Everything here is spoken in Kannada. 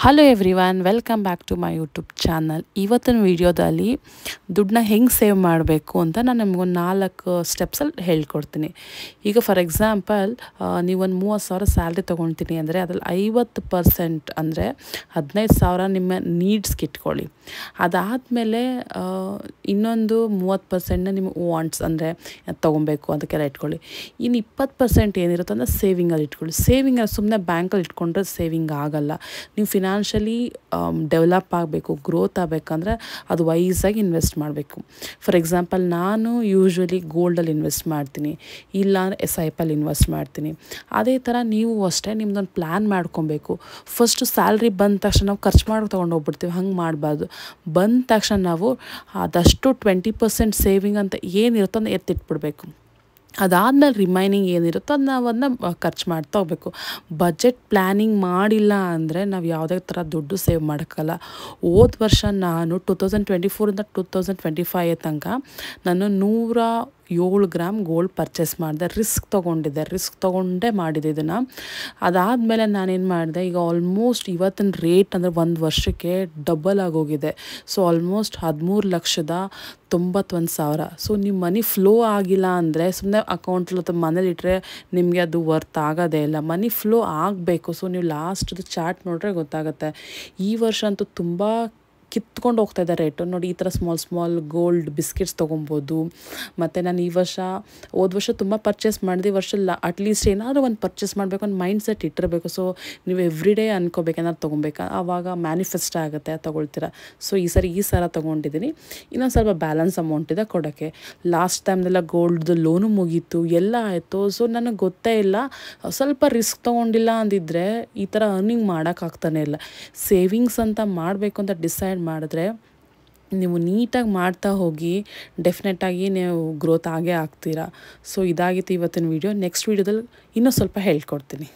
Hello everyone, welcome back to my YouTube channel. ಇವತ್ತಿನ ವಿಡಿಯೋದಲ್ಲಿ ದುಡ್ಡನ್ನ ಹೆಂಗೆ ಸೇವ್ ಮಾಡಬೇಕು ಅಂತ ನಾನು ನಿಮ್ಗೊಂದು 4 ಸ್ಟೆಪ್ಸಲ್ಲಿ ಹೇಳ್ಕೊಡ್ತೀನಿ. ಈಗ ಫಾರ್ ಎಕ್ಸಾಂಪಲ್ ನೀವೊಂದು 30,000 ಸ್ಯಾಲ್ರಿ ತೊಗೊಳ್ತೀನಿ ಅಂದರೆ ಅದರಲ್ಲಿ 50% ಅಂದರೆ 15,000 ನಿಮ್ಮ ನೀಡ್ಸ್ಗೆ ಇಟ್ಕೊಳ್ಳಿ. ಅದಾದಮೇಲೆ ಇನ್ನೊಂದು 30% ನಿಮ್ಮ ವಾಂಟ್ಸ್ ಅಂದರೆ ತೊಗೊಬೇಕು ಅದಕ್ಕೆಲ್ಲ ಇಟ್ಕೊಳ್ಳಿ. ಇನ್ನು 20% ಏನಿರುತ್ತೆ ಅಂದರೆ ಸೇವಿಂಗಲ್ಲಿ ಇಟ್ಕೊಳ್ಳಿ. ಸೇವಿಂಗಲ್ಲಿ ಸುಮ್ಮನೆ ಬ್ಯಾಂಕಲ್ಲಿ ಇಟ್ಕೊಂಡ್ರೆ ಸೇವಿಂಗ್ ಆಗಲ್ಲ. ನೀವು ಫಿನಾನ್ಷಿಯಲಿ ಡೆವಲಪ್ ಆಗಬೇಕು, ಗ್ರೋತ್ ಆಗಬೇಕಂದ್ರೆ ಅದು ವೈಸಾಗಿ ಇನ್ವೆಸ್ಟ್ ಮಾಡಬೇಕು. ಫಾರ್ ಎಕ್ಸಾಂಪಲ್ ನಾನು ಯೂಶ್ವಲಿ ಗೋಲ್ಡಲ್ಲಿ ಇನ್ವೆಸ್ಟ್ ಮಾಡ್ತೀನಿ, ಇಲ್ಲ ಅಂದರೆ SIPಲ್ಲಿ ಇನ್ವೆಸ್ಟ್ ಮಾಡ್ತೀನಿ. ಅದೇ ಥರ ನೀವು ಅಷ್ಟೇ ನಿಮ್ದೊಂದು ಪ್ಲ್ಯಾನ್ ಮಾಡ್ಕೊಬೇಕು. ಫಸ್ಟು ಸ್ಯಾಲ್ರಿ ಬಂದ ತಕ್ಷಣ ನಾವು ಖರ್ಚು ಮಾಡಿ ತೊಗೊಂಡು ಹೋಗ್ಬಿಡ್ತೀವಿ, ಹಂಗೆ ಮಾಡಬಾರ್ದು. ಬಂದ ತಕ್ಷಣ ನಾವು ಅದಷ್ಟು 20% ಸೇವಿಂಗ್ ಅಂತ ಏನಿರುತ್ತೋ ಅದನ್ನ ಎತ್ತಿಟ್ಬಿಡ್ಬೇಕು. ಅದಾದಮೇಲೆ ರಿಮೈನಿಂಗ್ ಏನಿರುತ್ತೋ ಅದನ್ನ ಖರ್ಚು ಮಾಡ್ತಾ ಹೋಗ್ಬೇಕು. ಬಜೆಟ್ ಪ್ಲ್ಯಾನಿಂಗ್ ಮಾಡಿಲ್ಲ ಅಂದರೆ ನಾವು ಯಾವುದೇ ಥರ ದುಡ್ಡು ಸೇವ್ ಮಾಡೋಕ್ಕಲ್ಲ. ಹೋದ ವರ್ಷ ನಾನು 2024ಇಂದ 2025 ತನಕ ನಾನು 107 ಗ್ರಾಮ್ ಗೋಲ್ಡ್ ಪರ್ಚೇಸ್ ಮಾಡಿದೆ. ರಿಸ್ಕ್ ತೊಗೊಂಡೇ ಮಾಡಿದೆ ಇದನ್ನು. ಅದಾದಮೇಲೆ ನಾನೇನು ಮಾಡಿದೆ, ಈಗ ಆಲ್ಮೋಸ್ಟ್ ಇವತ್ತಿನ ರೇಟ್ ಅಂದರೆ ಒಂದು ವರ್ಷಕ್ಕೆ ಡಬಲ್ ಆಗೋಗಿದೆ. So almost 13,91,000. ಸೊ ನಿಮ್ಮ ಮನಿ ಫ್ಲೋ ಆಗಿಲ್ಲ ಅಂದರೆ ಸುಮ್ಮನೆ ಅಕೌಂಟಲ್ಲಿ ಅಥವಾ ಮನೇಲಿಟ್ಟರೆ ನಿಮಗೆ ಅದು ವರ್ತ್ ಆಗೋದೇ ಇಲ್ಲ. ಮನಿ ಫ್ಲೋ ಆಗಬೇಕು. ಸೊ ನೀವು ಲಾಸ್ಟ್ದು ಚಾರ್ಟ್ ನೋಡಿದ್ರೆ ಗೊತ್ತಾಗುತ್ತೆ. ಈ ವರ್ಷ ಅಂತೂ ತುಂಬ ಕಿತ್ಕೊಂಡು ಹೋಗ್ತಾ ಇದೆ ರೇಟು. ನೋಡಿ, ಈ ಥರ ಸ್ಮಾಲ್ ಗೋಲ್ಡ್ ಬಿಸ್ಕೆಟ್ಸ್ ತೊಗೊಬೋದು. ಮತ್ತು ನಾನು ಹೋದ ವರ್ಷ ತುಂಬ ಪರ್ಚೇಸ್ ಮಾಡಿದೆ. ಈ ವರ್ಷ ಅಟ್ಲೀಸ್ಟ್ ಏನಾದರೂ ಒಂದು ಪರ್ಚೇಸ್ ಮಾಡಬೇಕು ಒಂದು ಮೈಂಡ್ ಸೆಟ್ ಇಟ್ಟಿರಬೇಕು. ಸೊ ನೀವು ಎವ್ರಿ ಡೇ ಅನ್ಕೋಬೇಕು ಏನಾದ್ರು ತೊಗೊಬೇಕಾ, ಆವಾಗ ಮ್ಯಾನಿಫೆಸ್ಟ್ ಆಗುತ್ತೆ, ತೊಗೊಳ್ತೀರ. ಸೊ ಈ ಸಲ ತೊಗೊಂಡಿದ್ದೀನಿ. ಇನ್ನೊಂದು ಸ್ವಲ್ಪ ಬ್ಯಾಲೆನ್ಸ್ ಅಮೌಂಟ್ ಇದೆ ಕೊಡೋಕ್ಕೆ. ಲಾಸ್ಟ್ ಟೈಮ್ದೆಲ್ಲ ಗೋಲ್ಡ್ದು ಲೋನು ಮುಗೀತು, ಎಲ್ಲ ಆಯಿತು. ಸೊ ನನಗೆ ಗೊತ್ತೇ ಇಲ್ಲ. ಸ್ವಲ್ಪ ರಿಸ್ಕ್ ತೊಗೊಂಡಿಲ್ಲ ಅಂದಿದ್ದರೆ ಈ ಥರ ಅರ್ನಿಂಗ್ ಮಾಡೋಕ್ಕಾಗ್ತಾನೆ ಇಲ್ಲ. ಸೇವಿಂಗ್ಸ್ ಅಂತ ಮಾಡಬೇಕು ಅಂತ ಡಿಸೈಡ್ ಮಾಡಿದ್ರೆ ನೀವು ನೀಟಾಗಿ ಮಾಡ್ತಾ ಹೋಗಿ ಡೆಫಿನೆಟಾಗಿ ನೀವು ಗ್ರೋತ್ ಆಗೇ ಆಗ್ತೀರಾ. ಸೊ ಇದಾಗಿತ್ತು ಇವತ್ತಿನ ವೀಡಿಯೋ. ನೆಕ್ಸ್ಟ್ ವೀಡಿಯೋದಲ್ಲಿ ಇನ್ನೂ ಸ್ವಲ್ಪ ಹೇಳ್ಕೊಡ್ತೀನಿ.